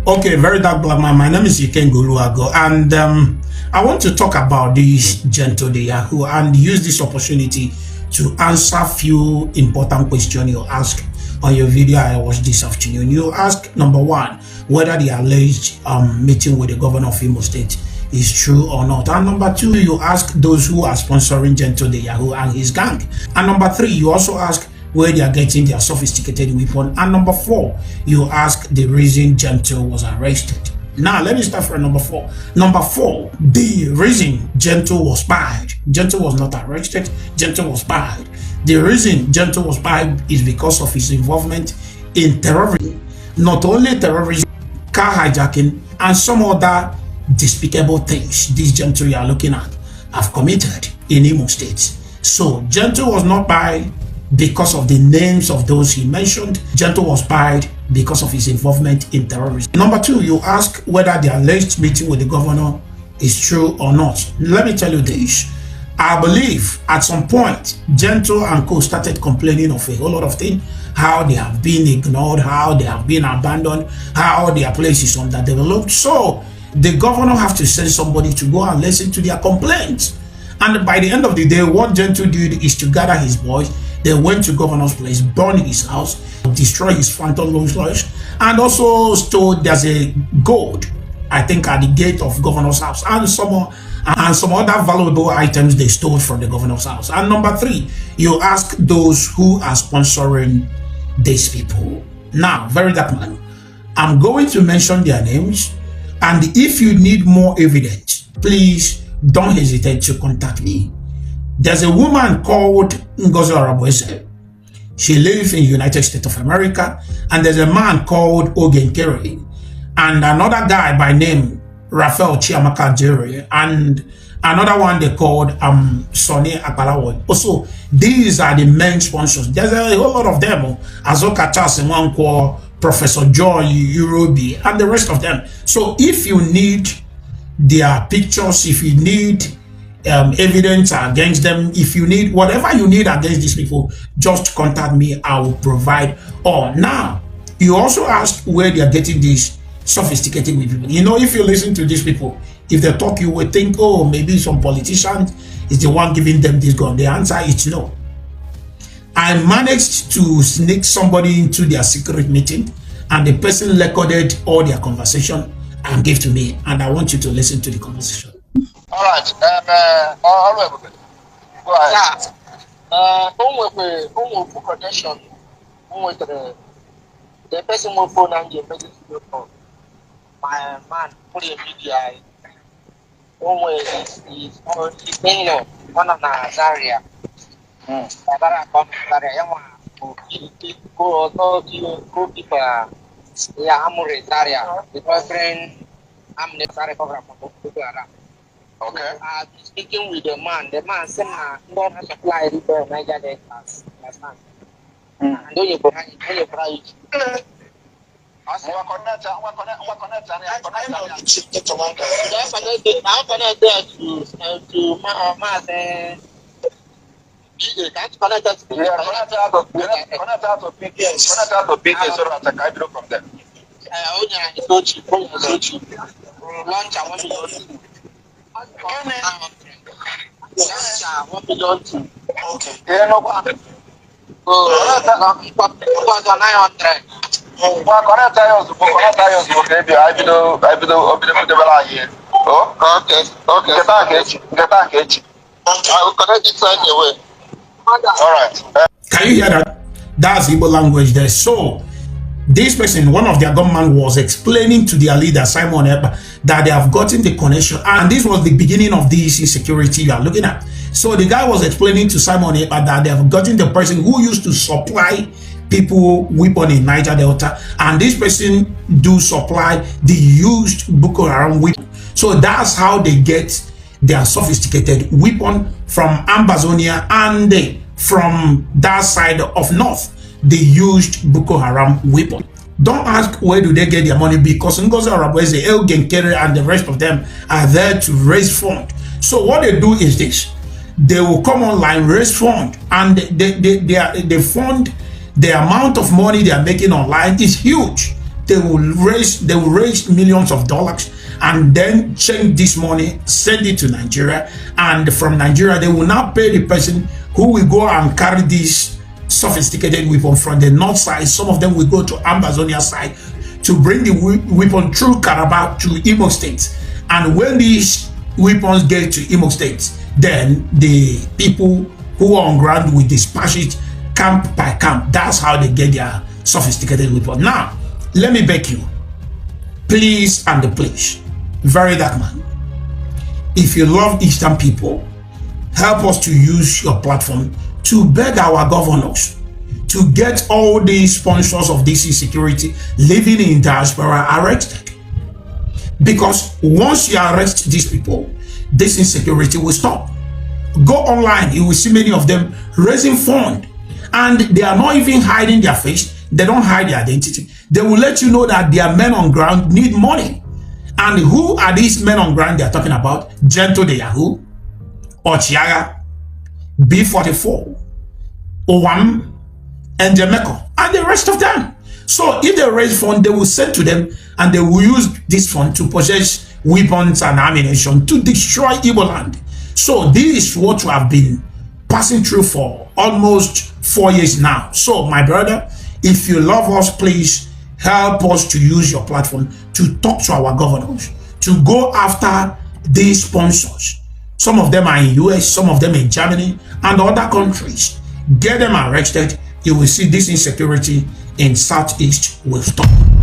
Okay, very dark black man. My name is Ikenga Uruagu, and I want to talk about this gentle the Yahoo and use this opportunity to answer few important questions you ask on your video I watched this afternoon. You ask number one, whether the alleged meeting with the governor of Imo State is true or not. And number two, you ask those who are sponsoring Gentle the Yahoo and his gang. And number three, you also ask where they are getting their sophisticated weapon. And number four, you ask the reason Gentle was arrested. Now, let me start from number four. Number four, the reason Gentle was fired. Gentle was not arrested, Gentle was fired. The reason Gentle was fired is because of his involvement in terrorism. Not only terrorism, car hijacking, and some other despicable things these Gentle you are looking at have committed in Imo State. So, Gentle was not fired because of the names of those he mentioned. Gentle was fired because of his involvement in terrorism. Number two, you ask whether the alleged meeting with the governor is true or not. Let me tell you this. I believe at some point, Gentle and co started complaining of a whole lot of things, how they have been ignored, how they have been abandoned, how their place is underdeveloped. So the governor have to send somebody to go and listen to their complaints. And by the end of the day, what Gentle did is to gather his boys. They went to governor's place, burned his house, destroyed his phantom lodge, and also stole, there's a gold, I think, at the gate of governor's house, and some other valuable items they stole from the governor's house. And number three, you ask those who are sponsoring these people. Now, Verydarkman, I'm going to mention their names, and if you need more evidence, please don't hesitate to contact me. There's a woman called h0o Uruagu. She lives in the United States of America. And there's a man called Ogenkere. And another guy by name Raphael Chiamaka Jerry. And another one they called Sonny Akbalawo. Also, these are the main sponsors. There's a whole lot of them. Azoka Chasimwankwo, Professor Joy Urobi, and the rest of them. So if you need their pictures, if you need evidence against them, if you need whatever you need against these people, just contact me. I will provide all. Now, you also ask where they are getting these sophisticated people. You know, if you listen to these people, if they talk, you would think, oh, maybe some politician is the one giving them this gun. The answer is no. I managed to sneak somebody into their secret meeting, and the person recorded all their conversation and gave to me, and I want you to listen to the conversation. All right. All right. Go ahead. Protection. The person will phone and the my man put a media. Is paying one of the area. Go people. Yeah, I'm area. The boyfriend, I'm the Sari program. Okay. Speaking with the man said, "Don't supply the Niger Delta." And then you price. I connect. Can you hear that? That's Igbo language there. So this person, one of their gunmen, was explaining to their leader, Simon Ekpa, that they have gotten the connection. And this was the beginning of this insecurity you are looking at. So the guy was explaining to Simon Ekpa that they have gotten the person who used to supply people weapon in Niger Delta. And this person do supply the used Boko Haram weapon. So that's how they get their sophisticated weapon from Ambazonia and from that side of North. They used Boko Haram weapon. Don't ask where do they get their money, because h0o Uruagu, Ogenkere, and the rest of them are there to raise funds. So what they do is this: they will come online, raise funds, and they fund. The amount of money they are making online is huge. they will raise millions of dollars and then change this money, send it to Nigeria, and from Nigeria they will now pay the person who will go and carry this sophisticated weapon from the north side. Some of them will go to Ambazonia side to bring the weapon through Calabar to Imo State. And when these weapons get to Imo State, then the people who are on ground will dispatch it camp by camp. That's how they get their sophisticated weapon. Now, let me beg you, please and please, Verydarkman, if you love Eastern people, help us to use your platform to beg our governors to get all the sponsors of this insecurity living in diaspora arrested. Because once you arrest these people, this insecurity will stop. Go online, you will see many of them raising funds, and they are not even hiding their face. They don't hide their identity. They will let you know that their men on ground need money. And who are these men on ground they are talking about? h0o the Yahoo, Ochiaga, B44, Owam, and Jamaica, and the rest of them. So if they raise funds, they will send to them, and they will use this fund to possess weapons and ammunition to destroy Igbo land. So this is what we have been passing through for almost 4 years now. So my brother, if you love us, please help us to use your platform to talk to our governors, to go after these sponsors. Some of them are in US, some of them in Germany and other countries. Get them arrested. You will see this insecurity in Southeast will stop.